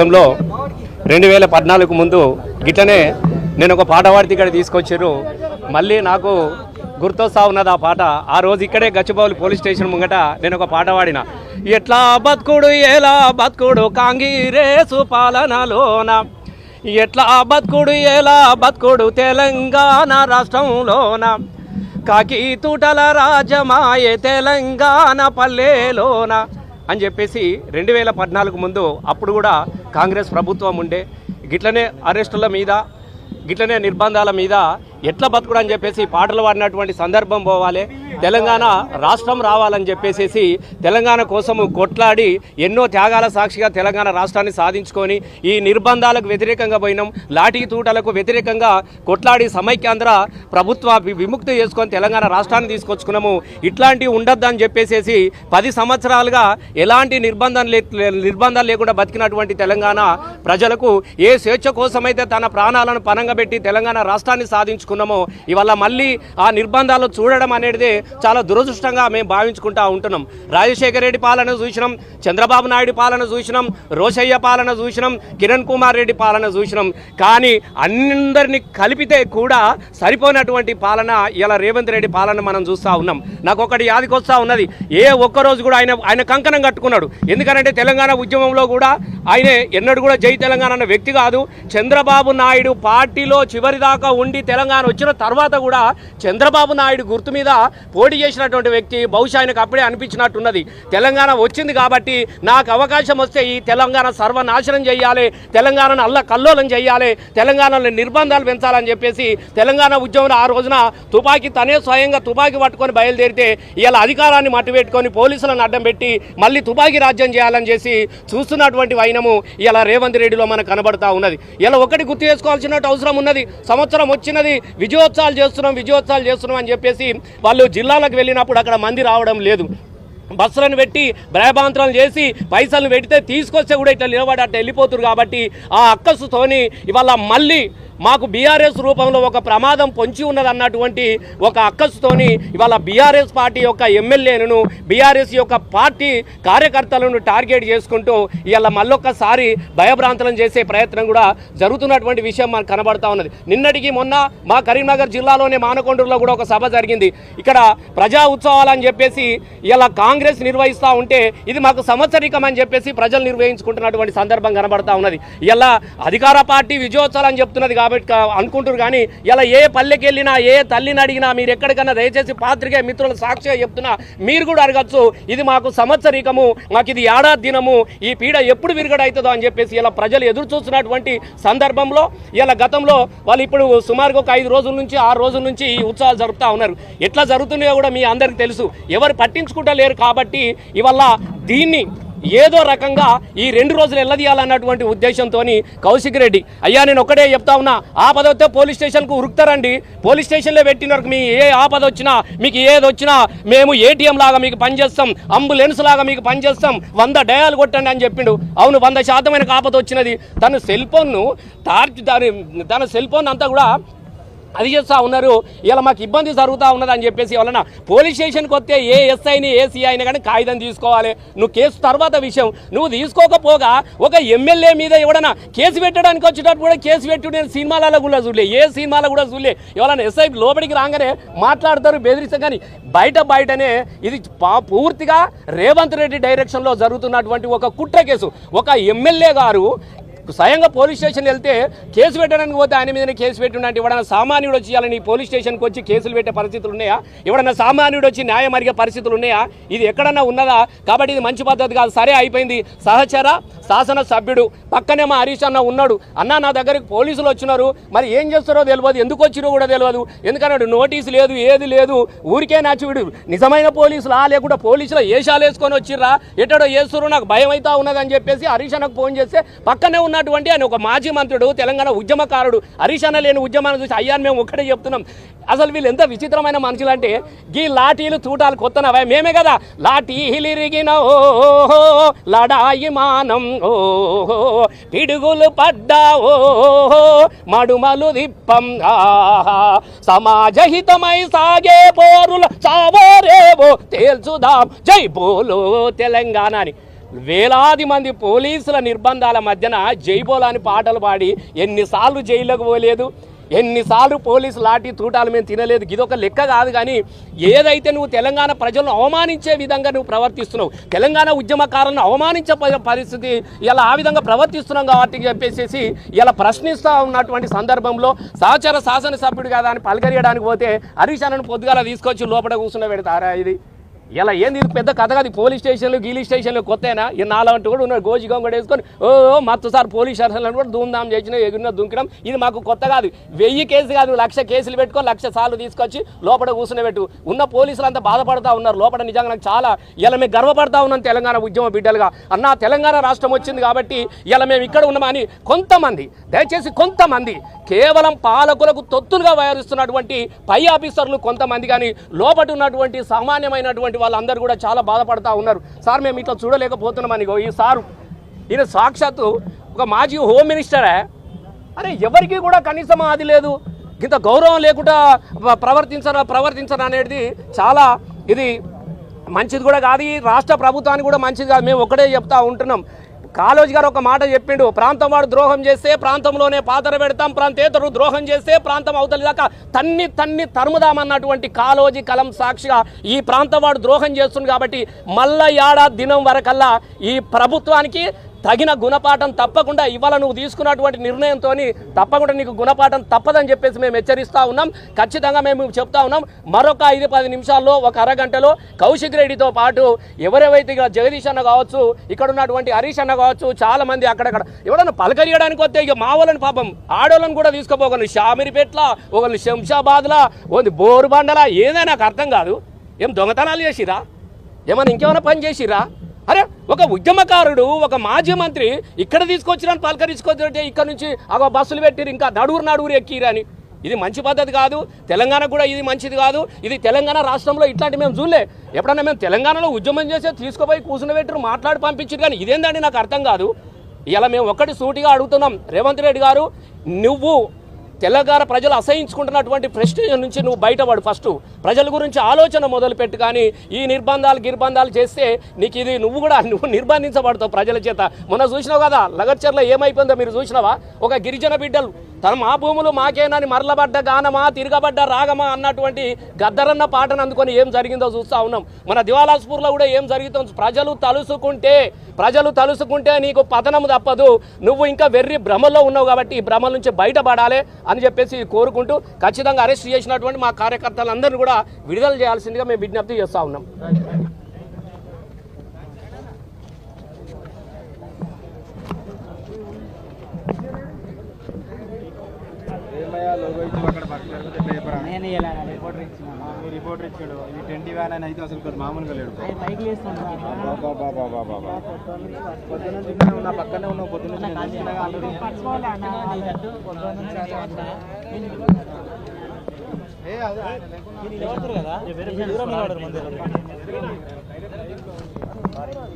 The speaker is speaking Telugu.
లో 2014 ముందు గిట్లనే నేను ఒక పాట పాడితే ఇక్కడ తీసుకొచ్చారు. మళ్ళీ నాకు గుర్తొస్తా ఉన్నది ఆ పాట. ఆ రోజు ఇక్కడే గచ్చిబౌలి పోలీస్ స్టేషన్ ముంగట నేను ఒక పాట పాడిన. ఎట్లా బతుకుడు ఎలా బతుకుడు కాంగ్రెసు పాలనలోన, ఎట్లా బతుకుడు ఎలా బతుకుడు తెలంగాణ రాష్ట్రంలోన, కాకి తూటల రాజమాయే తెలంగాణ పల్లెలోన అని చెప్పేసి 2014 ముందు అప్పుడు కూడా కాంగ్రెస్ ప్రభుత్వం ఉండే. గిట్లనే అరెస్టుల మీద గిట్లనే నిర్బంధాల మీద ఎట్లా బతుకుడు అని చెప్పేసి పాటలు పాడినటువంటి సందర్భం పోవాలి. తెలంగాణ రాష్ట్రం రావాలని చెప్పేసి తెలంగాణ కోసము కొట్లాడి ఎన్నో త్యాగాల సాక్షిగా తెలంగాణ రాష్ట్రాన్ని సాధించుకొని ఈ నిర్బంధాలకు వ్యతిరేకంగా పోయినాం. లాఠీ తూటలకు వ్యతిరేకంగా కొట్లాడి సమైక్యాంధ్ర ప్రభుత్వ విముక్తి చేసుకొని తెలంగాణ రాష్ట్రాన్ని తీసుకొచ్చుకున్నాము. ఇట్లాంటివి ఉండొద్దని చెప్పేసి 10 సంవత్సరాలుగా ఎలాంటి నిర్బంధాలు లేకుండా బతికినటువంటి తెలంగాణ ప్రజలకు ఏ స్వేచ్ఛ కోసమైతే తన ప్రాణాలను పనంగా పెట్టి తెలంగాణ రాష్ట్రాన్ని సాధించుకున్నామో ఇవాళ మళ్ళీ ఆ నిర్బంధాలు చూడడం అనేది చాలా దురదృష్టంగా మేము భావించుకుంటా ఉంటున్నాం. రాజశేఖర రెడ్డి పాలన చూసినాం, చంద్రబాబు నాయుడు పాలన చూసినాం, రోషయ్య పాలన చూసినాం, కిరణ్ కుమార్ రెడ్డి పాలన చూసినాం. కానీ అందరినీ కలిపితే కూడా సరిపోయినటువంటి పాలన ఇలా రేవంత్ రెడ్డి పాలన మనం చూస్తూ ఉన్నాం. నాకు ఒకటి యాదికొస్తా ఉన్నది, ఏ ఒక్కరోజు కూడా ఆయన కంకణం కట్టుకున్నాడు. ఎందుకంటే తెలంగాణ ఉద్యమంలో కూడా ఆయన ఎన్నడూ కూడా జై తెలంగాణ అన్న వ్యక్తి కాదు. చంద్రబాబు నాయుడు పార్టీలో చివరిదాకా ఉండి తెలంగాణ వచ్చిన తర్వాత కూడా చంద్రబాబు నాయుడు గుర్తు మీద పోటీ చేసినటువంటి వ్యక్తి. బహుశా ఆయనకు అప్పుడే అనిపించినట్టున్నది, తెలంగాణ వచ్చింది కాబట్టి నాకు అవకాశం వస్తే ఈ తెలంగాణ సర్వనాశనం చేయాలి, తెలంగాణను అల్లకల్లోలం చేయాలి, తెలంగాణలో నిర్బంధాలు పెంచాలని చెప్పేసి తెలంగాణ ఉద్యమంలో ఆ రోజున తనే స్వయంగా తుపాకీ పట్టుకొని బయలుదేరితే ఇలా అధికారాన్ని మట్టుపెట్టుకొని పోలీసులను అడ్డం పెట్టి మళ్ళీ తుపాకీ రాజ్యం చేయాలని చేసి చూస్తున్నటువంటి వైనము ఇలా రేవంత్ రెడ్డిలో మనకు కనబడతా ఉన్నది. ఇలా ఒకటి గుర్తు చేసుకోవాల్సినట్టు అవసరం ఉన్నది. సంవత్సరం వచ్చినది, విజయోత్సవాలు చేస్తున్నాం అని చెప్పేసి వాళ్ళు జిల్లాలకు వెళ్ళినప్పుడు అక్కడ మంది రావడం లేదు. బస్సులను పెట్టి భయభ్రాంతులను చేసి పైసలను పెడితే తీసుకొస్తే కూడా ఇట్లా నిలబడి అట్లా వెళ్ళిపోతున్నారు. కాబట్టి ఆ అక్కసుతోని ఇవాళ మళ్ళీ మాకు బీఆర్ఎస్ రూపంలో ఒక ప్రమాదం పొంచి ఉన్నది అన్నటువంటి ఒక అక్కసుతోని ఇవాళ బీఆర్ఎస్ పార్టీ యొక్క ఎమ్మెల్యేలను, బీఆర్ఎస్ యొక్క పార్టీ కార్యకర్తలను టార్గెట్ చేసుకుంటూ ఇవాళ మళ్ళొక్కసారి భయభ్రాంతులను చేసే ప్రయత్నం కూడా జరుగుతున్నటువంటి విషయం మనకు కనబడతా ఉన్నది. నిన్నటికి మొన్న మా కరీంనగర్ జిల్లాలోనే మానకొండూరులో కూడా ఒక సభ జరిగింది. ఇక్కడ ప్రజా ఉత్సవాలు అని చెప్పేసి ఇలా కాంగ్రెస్ నిర్వహిస్తూ ఉంటే ఇది మాకు సంవత్సరికం అని చెప్పేసి ప్రజలు నిర్వహించుకుంటున్నటువంటి సందర్భం కనబడతా ఉన్నది. ఇలా అధికార పార్టీ విజయోత్సవాలు అని చెప్తున్నది కాబట్టి అనుకుంటారు. కానీ ఇలా ఏ పల్లెకి వెళ్ళినా, ఏ తల్లిని అడిగినా, మీరు ఎక్కడికన్నా దయచేసి పాత్రికేయ మిత్రుల సాక్షిగా చెప్తున్నా మీరు కూడా అడగచ్చు, ఇది మాకు సంవత్సరికము, మాకు ఇది ఏడాది దినము, ఈ పీడ ఎప్పుడు విరగడవుతుందో అని చెప్పేసి ఇలా ప్రజలు ఎదురు చూస్తున్నటువంటి సందర్భంలో ఇలా గతంలో వాళ్ళు ఇప్పుడు సుమారుగా ఒక 5 రోజుల నుంచి 6 రోజుల నుంచి ఈ ఉత్సవాలు జరుపుతూ ఉన్నారు. ఎట్లా జరుగుతున్నాయో కూడా మీ అందరికీ తెలుసు. ఎవరు పట్టించుకుంటలేరు కాబట్టి ఇవాళ దీన్ని ఏదో రకంగా ఈ 2 రోజులు ఎల్లదీయాలన్నటువంటి ఉద్దేశంతో కౌశిక్ రెడ్డి, అయ్యా నేను ఒకటే చెప్తా ఉన్నా, ఆపద వస్తే పోలీస్ స్టేషన్కు ఉరుకుతారండి, పోలీస్ స్టేషన్లో పెట్టినారు. మీ ఏ ఆపద వచ్చినా, మీకు ఏది వచ్చినా మేము ఏటీఎం లాగా మీకు పనిచేస్తాం, అంబులెన్స్ లాగా మీకు పనిచేస్తాం, 100 డయాలు కొట్టండి అని చెప్పిండు. అవును, 100% ఆపద వచ్చినది. తన సెల్ ఫోన్ అంతా కూడా అది చేస్తూ ఉన్నారు. ఇలా మాకు ఇబ్బంది జరుగుతూ ఉన్నది అని చెప్పేసి వలన పోలీస్ స్టేషన్కి వస్తే ఏ ఎస్ఐని ఏ సిఐ అయినా కానీ కాగితం తీసుకోవాలి. నువ్వు కేసు తర్వాత విషయం, నువ్వు తీసుకోకపోగా ఒక ఎమ్మెల్యే మీద ఎవడన్నా కేసు పెట్టడానికి వచ్చేటప్పుడు కూడా కేసు పెట్టి నేను సినిమాలలో కూడా చూడలే, ఏ సినిమాలో కూడా చూడలే. ఎవరైనా ఎస్ఐ లోపలికి రాగానే మాట్లాడతారు, బెదిరిస్తారు. కానీ బయటనే ఇది పూర్తిగా రేవంత్ రెడ్డి డైరెక్షన్లో జరుగుతున్నటువంటి ఒక కుట్ర కేసు. ఒక ఎమ్మెల్యే గారు స్వయంగా పోలీస్ స్టేషన్ వెళ్తే కేసు పెట్టడానికి పోతే ఆయన మీదనే కేసు పెట్టిండంటే ఎవడన్నా సామాన్యుడు వచ్చి ఇవ్వాలని పోలీస్ స్టేషన్కి వచ్చి కేసులు పెట్టే పరిస్థితులు ఉన్నాయా? ఎవడన్నా సామాన్యుడు వచ్చి న్యాయం అడిగే పరిస్థితులు ఉన్నాయా? ఇది ఎక్కడన్నా ఉన్నదా? కాబట్టి ఇది మంచి పద్ధతి కాదు. సరే అయిపోయింది. సహచర శాసన సభ్యుడు పక్కనే మా హరీష్ అన్న ఉన్నాడు. అన్న నా దగ్గరికి పోలీసులు వచ్చినారు, మరి ఏం చేస్తారో తెలియదు, ఎందుకు వచ్చిరో కూడా తెలియదు. ఎందుకన్నాడు నోటీసు లేదు, ఏది లేదు, ఊరికే నాచివిడు. నిజమైన పోలీసులా లేకుండా పోలీసులు ఏషాలు వేసుకొని వచ్చిర్రా, ఎట్టడో చేస్తున్నారు, నాకు భయం అవుతా ఉన్నది అని చెప్పేసి హరీష్ అన్నకు ఫోన్ చేస్తే పక్కనే ఉన్నటువంటి ఆయన ఒక మాజీ మంత్రుడు, తెలంగాణ ఉద్యమకారుడు, హరీష్ అన్న లేని ఉద్యమాన్ని చూసి అయ్యాన్ని మేము ఒక్కడే చెప్తున్నాం, అసలు వీళ్ళు ఎంత విచిత్రమైన మనుషులు అంటే గీ లాఠీలు తూటాలు కొత్తనవా మేమే కదా లాఠీలిరిగిన ఓహో లడాయి మానం ఓహో పిడుగులు పడ్డా ఓహో మడుమలు దిప్పం సమాజహితమై సాగే పోరుల చావోరేవో తేల్చుదాం జై బోలో తెలంగాణ అని వేలాది మంది పోలీసుల నిర్బంధాల మధ్యన జైబోలాని పాటలు పాడి ఎన్నిసార్లు జైల్లోకి పోలేదు, ఎన్నిసార్లు పోలీసు లాఠీ తూటాలు మేము తినలేదు. ఇదొక లెక్క కాదు. కానీ ఏదైతే నువ్వు తెలంగాణ ప్రజలను అవమానించే విధంగా నువ్వు ప్రవర్తిస్తున్నావు, తెలంగాణ ఉద్యమకారులను అవమానించే పరిస్థితి ఇలా ఆ విధంగా ప్రవర్తిస్తున్నాం కాబట్టి చెప్పేసి ఇలా ప్రశ్నిస్తూ ఉన్నటువంటి సందర్భంలో సహచర శాసనసభ్యుడు కదా అని పలకరియడానికి పోతే హరీష్ అన్నను పొద్దుగాల తీసుకొచ్చి లోపల కూర్చుని పెడతారా? ఇది ఇలా ఏంది? ఇది పెద్ద కథ కాదు. పోలీస్ స్టేషన్లు గీలీ స్టేషన్లు కొత్తైనా ఈ నాలంటూ కూడా ఉన్నారు. గోజిగం కూడా వేసుకొని మత్తు సార్ పోలీస్ స్టేషన్లను కూడా ధూమ్ధాం చేసిన ఎగురిన దుంకడం ఇది మాకు కొత్త కాదు. 1000 కేసులు కాదు, 1,00,000 కేసులు పెట్టుకొని 1,00,000 సార్లు తీసుకొచ్చి లోపల కూర్చుని పెట్టు. ఉన్న పోలీసులు అంతా బాధపడతా ఉన్నారు లోపల. నిజంగా నాకు చాలా ఇలా మేము గర్వపడతా ఉన్నాం తెలంగాణ ఉద్యమ బిడ్డలుగా. అన్న తెలంగాణ రాష్ట్రం వచ్చింది కాబట్టి ఇలా మేము ఇక్కడ ఉన్నామని కొంతమంది, దయచేసి కొంతమంది కేవలం పాలకులకు తొత్తులుగా వ్యవహరిస్తున్నటువంటి పై ఆఫీసర్లు కొంతమంది కానీ లోపల ఉన్నటువంటి సామాన్యమైనటువంటి వాళ్ళందరూ కూడా చాలా బాధపడతా ఉన్నారు. సార్ మేము ఇట్లా చూడలేకపోతున్నామని. ఈ సారు ఈయన సాక్షాత్తు ఒక మాజీ హోమ్ మినిస్టరే. అరే ఎవరికి కూడా కనీసం అది లేదు, ఇంత గౌరవం లేకుండా ప్రవర్తించడం అనేది చాలా ఇది మంచిది కూడా కాదు. ఈ రాష్ట్ర ప్రభుత్వానికి కూడా మంచిది కాదు. మేము ఒకటే చెప్తా ఉంటున్నాం. కాళోజీ గారు ఒక మాట చెప్పిండు, ప్రాంతం వాడు ద్రోహం చేస్తే ప్రాంతంలోనే పాతర పెడతాం, ప్రాంతేతరుడు ద్రోహం చేస్తే ప్రాంతం అవతలి దాకా తన్ని తరుముదామన్నటువంటి కాళోజీ కలం సాక్షిగా ఈ ప్రాంతం వాడు ద్రోహం చేస్తుంది కాబట్టి మళ్ళా ఏడాది దినం వరకల్లా ఈ ప్రభుత్వానికి తగిన గుణపాఠం తప్పకుండా ఇవాళ నువ్వు తీసుకున్నటువంటి నిర్ణయంతో తప్పకుండా నీకు గుణపాఠం తప్పదని చెప్పేసి మేము హెచ్చరిస్తూ ఉన్నాం. ఖచ్చితంగా మేము చెప్తా ఉన్నాం. మరొక 5-10 నిమిషాల్లో, ఒక అరగంటలో కౌశిక్ రెడ్డితో పాటు ఎవరెవైతే ఇక జగదీష్ అన్న కావచ్చు, ఇక్కడ ఉన్నటువంటి హరీష్ అన్న కావచ్చు, చాలా మంది అక్కడక్కడ ఎవడన్నా పలకరియడానికి వస్తే ఇక మా వాళ్ళని పాపం ఆడోళ్ళని కూడా తీసుకోపోగలను. షామిరిపేట్ల, ఒకళ్ళు శంషాబాద్లా, ఒకటి బోరుబండలా, ఏదైనా నాకు అర్థం కాదు. ఏం దొంగతనాలు చేసిరా? ఏమైనా ఇంకేమైనా పని చేసిరా? అరే ఒక ఉద్యమకారుడు, ఒక మాజీ మంత్రి ఇక్కడ తీసుకొచ్చిరని పలకరించుకొచ్చారంటే ఇక్కడ నుంచి బస్సులు పెట్టిరు, ఇంకా నడువురు ఎక్కిరని. ఇది మంచి పద్ధతి కాదు. తెలంగాణకు కూడా ఇది మంచిది కాదు. ఇది తెలంగాణ రాష్ట్రంలో ఇట్లాంటి మేము చూడలే. ఎప్పుడన్నా మేము తెలంగాణలో ఉద్యమం చేసే తీసుకుపోయి కూర్చుని పెట్టిరు, మాట్లాడి పంపించారు. కానీ ఇదేందండి నాకు అర్థం కాదు. ఇలా మేము ఒక్కటి సూటిగా అడుగుతున్నాం, రేవంత్ రెడ్డి గారు నువ్వు తెలంగాణ ప్రజలు అసహించుకుంటున్నటువంటి ప్రెస్టేజ్ నుంచి నువ్వు బయటపడు. ఫస్ట్ ప్రజల గురించి ఆలోచన మొదలుపెట్టు. కానీ ఈ నిర్బంధాలు చేస్తే నీకు ఇది నువ్వు నిర్బంధించబడతావు ప్రజల చేత. మొన్న చూసినావు కదా లగర్చర్లో ఏమైపోయిందో మీరు చూసినావా? ఒక గిరిజన బిడ్డలు మా భూములు మాకేనని మరలబడ్డ గానమా, తిరగబడ్డ రాగమా అన్నటువంటి గద్దరన్న పాటను అందుకొని ఏం జరిగిందో చూస్తూ ఉన్నాం. మన దివాలాస్పూర్లో కూడా ఏం జరుగుతుంది? ప్రజలు తలుసుకుంటే నీకు పతనం తప్పదు. నువ్వు ఇంకా వెర్రి భ్రమలో ఉన్నావు కాబట్టి ఈ భ్రమల నుంచి బయటపడాలి అని చెప్పేసి కోరుకుంటూ ఖచ్చితంగా అరెస్ట్ చేసినటువంటి మా కార్యకర్తలందరినీ కూడా విడుదల చేయాల్సిందిగా మేము విజ్ఞప్తి చేస్తూ ఉన్నాం. రిపోర్టర్ ఇచ్చాడు. ఇది 20 వ్యాన్ అని అయితే అసలు మామూలుగా లేడు. పొద్దున్న పక్కనే ఉన్నావు. పొద్దున్న కదా